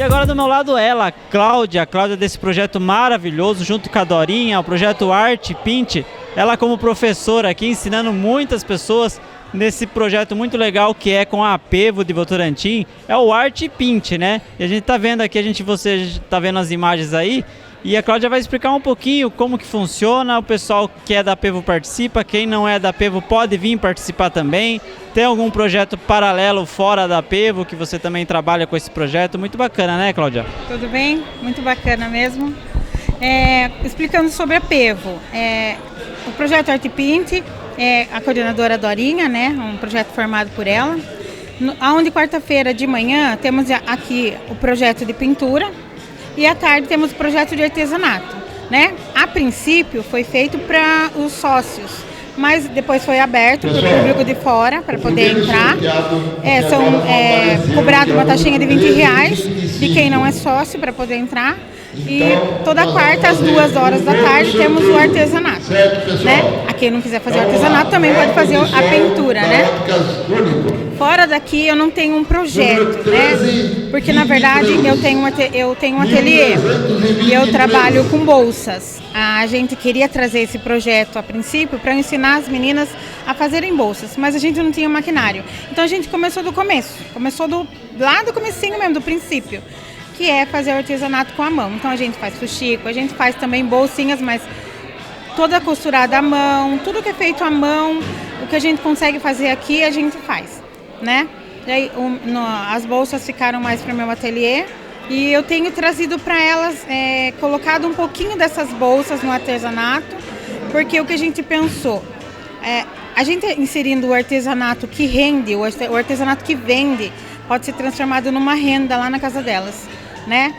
E agora do meu lado ela, a Cláudia desse projeto maravilhoso, junto com a Dorinha, o projeto Arte Pinte. Ela como professora aqui, ensinando muitas pessoas nesse projeto muito legal que é com a Apevo de Votorantim, é o Arte Pinte, né? E a gente tá vendo aqui, você tá vendo as imagens aí, e a Cláudia vai explicar um pouquinho como que funciona, o pessoal que é da Apevo participa, quem não é da Apevo pode vir participar também. Tem algum projeto paralelo fora da Apevo que você também trabalha com esse projeto? Muito bacana, né, Cláudia? Tudo bem? Muito bacana mesmo. Explicando sobre a Apevo, o projeto Arte Pinte, a coordenadora Dorinha, né, um projeto formado por ela, onde quarta-feira de manhã temos aqui o projeto de pintura e à tarde temos o projeto de artesanato, né? A princípio foi feito para os sócios, mas depois foi aberto para o público de fora para poder entrar. Cobrado uma taxinha de R$20 de quem não é sócio para poder entrar. E toda quarta às 2 horas da tarde temos o artesanato, né? A quem não quiser fazer artesanato também pode fazer a pintura, né? Fora daqui eu não tenho um projeto, né? Porque na verdade eu tenho um ateliê e eu trabalho com bolsas. A gente queria trazer esse projeto a princípio para ensinar as meninas a fazerem bolsas, mas a gente não tinha maquinário. Então a gente começou do começo, lá do comecinho mesmo, do princípio, que é fazer o artesanato com a mão. Então a gente faz fuxico, a gente faz também bolsinhas, mas toda costurada à mão, tudo que é feito à mão, o que a gente consegue fazer aqui, a gente faz, né? E aí, as bolsas ficaram mais para o meu ateliê e eu tenho trazido para elas, colocado um pouquinho dessas bolsas no artesanato, porque o que a gente pensou, a gente inserindo o artesanato que rende, o artesanato que vende, pode ser transformado numa renda lá na casa delas, né?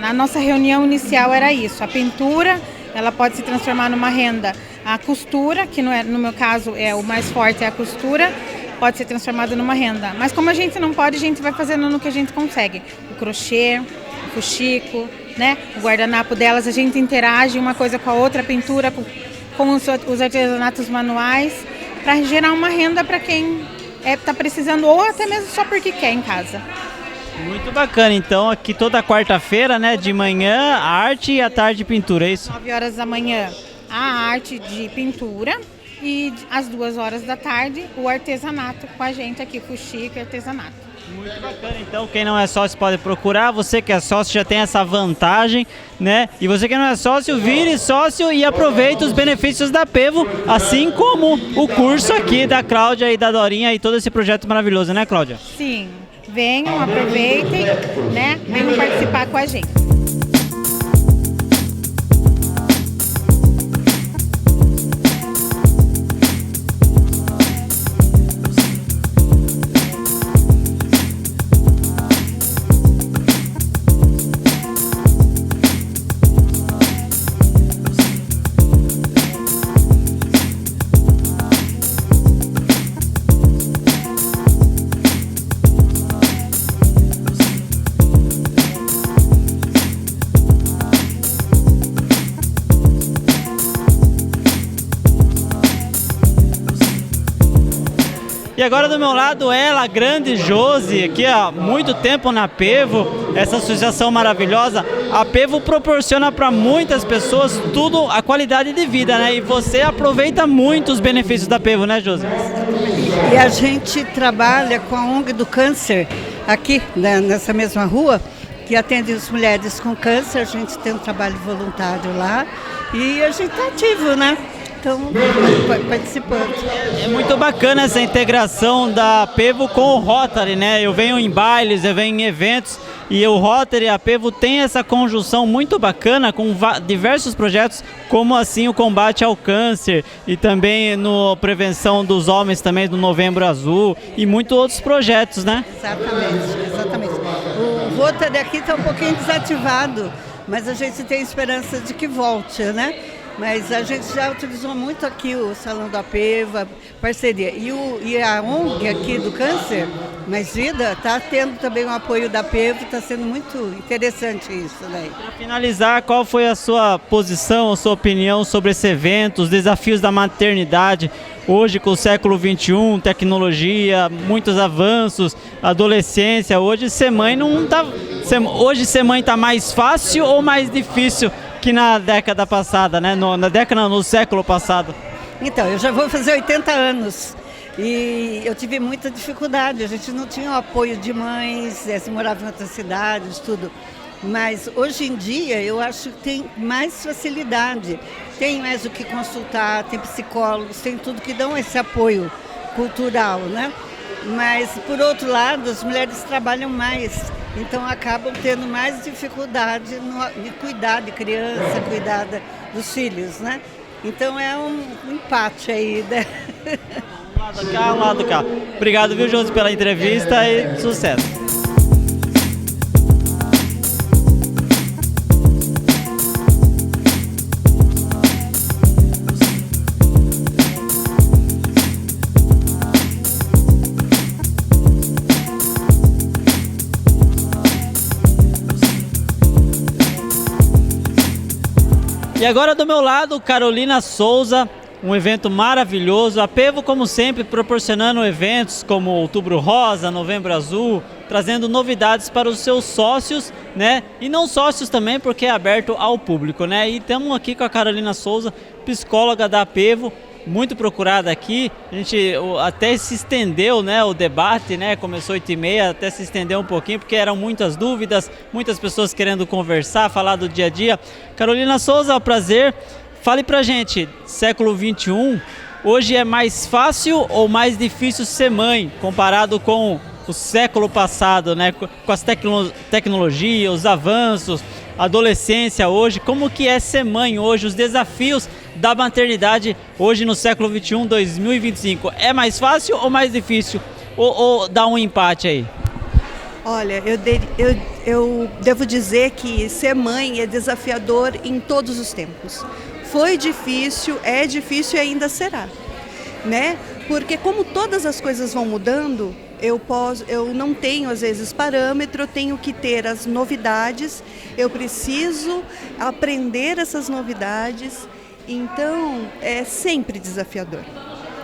A nossa reunião inicial era isso, a pintura, ela pode se transformar numa renda, a costura, que não é, no meu caso o mais forte é a costura, pode ser transformada numa renda, mas como a gente não pode, a gente vai fazendo no que a gente consegue, o crochê, o fuxico, né? O guardanapo delas, a gente interage uma coisa com a outra, a pintura com os artesanatos manuais, para gerar uma renda para quem está precisando ou até mesmo só porque quer em casa. Muito bacana, então aqui toda quarta-feira, né, de manhã arte e à tarde pintura, é isso? 9 horas da manhã a arte de pintura e às 2 horas da tarde o artesanato com a gente aqui, fuxico e artesanato. Muito bacana, então quem não é sócio pode procurar, você que é sócio já tem essa vantagem, né? E você que não é sócio, vire sócio e aproveite os benefícios da Apevo, assim como o curso aqui da Cláudia e da Dorinha e todo esse projeto maravilhoso, né, Cláudia? Sim, venham, aproveitem, né? Venham participar com a gente. E agora do meu lado ela, a grande Josi, aqui há muito tempo na Apevo, essa associação maravilhosa. A Apevo proporciona para muitas pessoas tudo, a qualidade de vida, né? E você aproveita muito os benefícios da Apevo, né, Josi? E a gente trabalha com a ONG do Câncer, aqui nessa mesma rua, que atende as mulheres com câncer. A gente tem um trabalho voluntário lá e a gente está ativo, né? Então, participando. É muito bacana essa integração da Apevo com o Rotary, né? Eu venho em bailes, eu venho em eventos e o Rotary e a Apevo tem essa conjunção muito bacana com diversos projetos, como assim o combate ao câncer e também no prevenção dos homens também do Novembro Azul e muitos outros projetos, né? Exatamente. O Rotary aqui está um pouquinho desativado, mas a gente tem esperança de que volte, né? Mas a gente já utilizou muito aqui o Salão da Apevo, a parceria. E a ONG aqui do Câncer Mais Vida está tendo também o apoio da Apevo, está sendo muito interessante isso, né? Para finalizar, qual foi a sua posição, a sua opinião sobre esse evento, os desafios da maternidade? Hoje, com o século XXI, tecnologia, muitos avanços, adolescência, hoje ser mãe não tá Hoje ser mãe está mais fácil ou mais difícil que na década passada, né? No século passado? Então, eu já vou fazer 80 anos e eu tive muita dificuldade. A gente não tinha o apoio de mães, se morava em outras cidades, tudo. Mas hoje em dia eu acho que tem mais facilidade. Tem mais o que consultar, tem psicólogos, tem tudo que dão esse apoio cultural, né? Mas, por outro lado, as mulheres trabalham mais, então acabam tendo mais dificuldade em cuidar de criança, cuidar dos filhos, né? Então é um empate aí, né? Um lado cá, um lado cá. Obrigado, viu, Josi, pela entrevista e sucesso. E agora do meu lado, Carolina Souza, um evento maravilhoso. A Pevo, como sempre, proporcionando eventos como Outubro Rosa, Novembro Azul, trazendo novidades para os seus sócios, né? E não sócios também, porque é aberto ao público, né? E estamos aqui com a Carolina Souza, psicóloga da Pevo, muito procurada aqui. A gente até se estendeu, né, o debate, né, começou 8h30, até se estendeu um pouquinho, porque eram muitas dúvidas, muitas pessoas querendo conversar, falar do dia a dia. Carolina Souza, é um prazer. Fale pra gente, século XXI, hoje é mais fácil ou mais difícil ser mãe, comparado com o século passado, né, com as tecnologias, os avanços, a adolescência hoje, como que é ser mãe hoje, os desafios da maternidade hoje no século XXI, 2025, é mais fácil ou mais difícil? Ou dá um empate aí? Olha, eu devo dizer que ser mãe é desafiador em todos os tempos. Foi difícil, é difícil e ainda será, né? Porque como todas as coisas vão mudando, eu não tenho às vezes parâmetro, eu tenho que ter as novidades, eu preciso aprender essas novidades, então é sempre desafiador,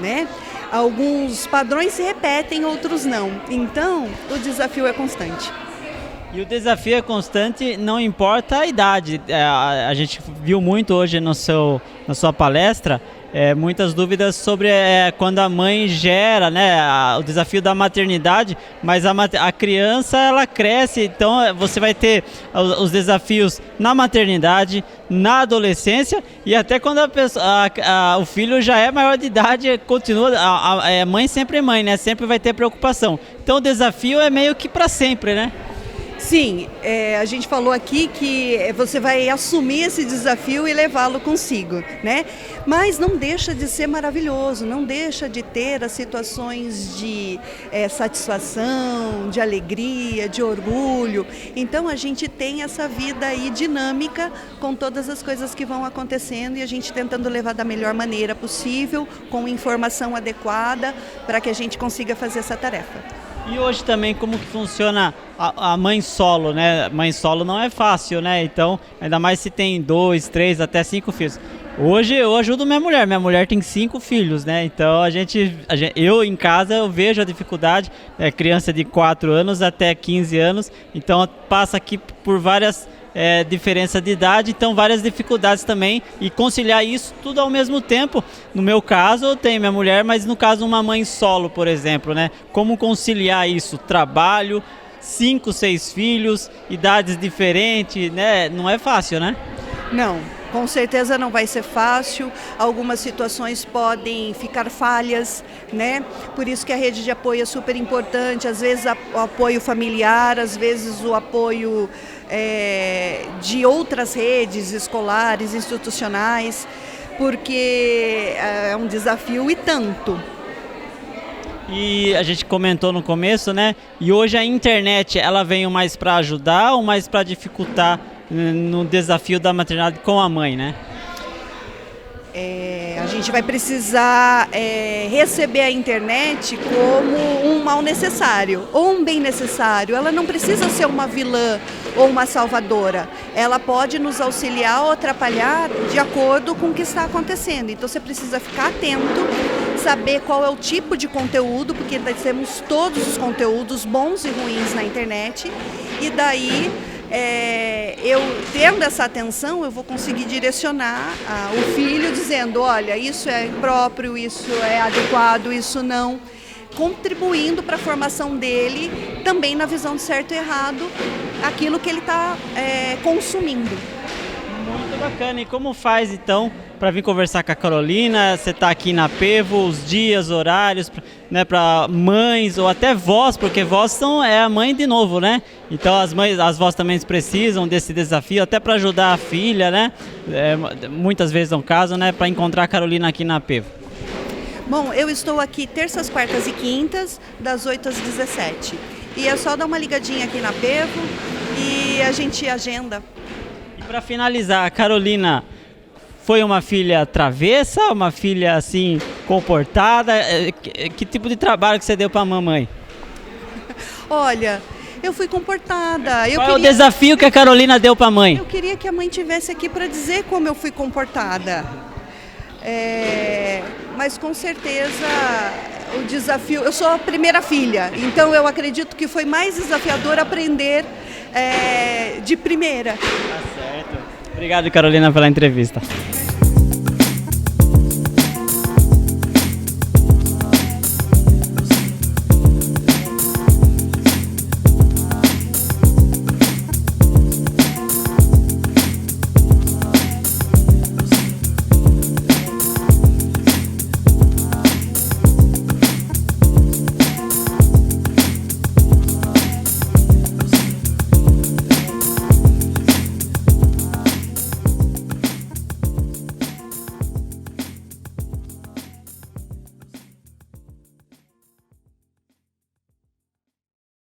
né? Alguns padrões se repetem, outros não, então o desafio é constante. E o desafio é constante, não importa a idade. A gente viu muito hoje na sua palestra, muitas dúvidas sobre quando a mãe gera, né, o desafio da maternidade, mas a criança ela cresce, então você vai ter os desafios na maternidade, na adolescência e até quando o filho já é maior de idade, continua, a mãe sempre é mãe, né, sempre vai ter preocupação. Então o desafio é meio que para sempre, né? Sim, a gente falou aqui que você vai assumir esse desafio e levá-lo consigo, né? Mas não deixa de ser maravilhoso, não deixa de ter as situações de satisfação, de alegria, de orgulho. Então a gente tem essa vida aí dinâmica com todas as coisas que vão acontecendo e a gente tentando levar da melhor maneira possível, com informação adequada, para que a gente consiga fazer essa tarefa. E hoje também como que funciona a mãe solo, né? Mãe solo não é fácil, né? Então, ainda mais se tem 2, 3, até 5 filhos. Hoje eu ajudo minha mulher tem 5 filhos, né? Então eu em casa eu vejo a dificuldade, criança de 4 anos até 15 anos, então passa aqui por várias diferença de idade, então várias dificuldades também, e conciliar isso tudo ao mesmo tempo. No meu caso eu tenho minha mulher, mas no caso uma mãe solo, por exemplo, né? Como conciliar isso? Trabalho, 5, 6 filhos, idades diferentes, né? Não é fácil, né? Não, com certeza não vai ser fácil, algumas situações podem ficar falhas, né? Por isso que a rede de apoio é super importante, às vezes o apoio familiar, às vezes o apoio de outras redes escolares, institucionais, porque é um desafio e tanto. E a gente comentou no começo, né? E hoje a internet, ela veio mais para ajudar ou mais para dificultar no desafio da maternidade com a mãe, né? A gente vai precisar receber a internet como um mal necessário ou um bem necessário. Ela não precisa ser uma vilã ou uma salvadora. Ela pode nos auxiliar ou atrapalhar de acordo com o que está acontecendo. Então você precisa ficar atento, saber qual é o tipo de conteúdo, porque nós temos todos os conteúdos bons e ruins na internet, e daí eu tendo essa atenção, eu vou conseguir direcionar o filho dizendo, olha, isso é impróprio, isso é adequado, isso não, contribuindo para a formação dele também na visão de certo e errado, aquilo que ele está consumindo. Muito bacana. E como faz então para vir conversar com a Carolina? Você está aqui na Pevo, os dias, horários, né, para mães ou até vós, porque vós é a mãe de novo, né? Então as vós também precisam desse desafio, até para ajudar a filha, né? Muitas vezes é um caso, né, para encontrar a Carolina aqui na Pevo. Bom, eu estou aqui terças, quartas e quintas, das 8 às 17. E é só dar uma ligadinha aqui na Pevo e a gente agenda. E para finalizar, a Carolina foi uma filha travessa, uma filha assim comportada? Que tipo de trabalho que você deu para a mamãe? Olha, eu fui comportada. Qual é o desafio que a Carolina deu para a mãe? Eu queria que a mãe estivesse aqui para dizer como eu fui comportada. Mas com certeza o desafio... Eu sou a primeira filha, então eu acredito que foi mais desafiador aprender de primeira. Tá certo. Obrigado, Carolina, pela entrevista.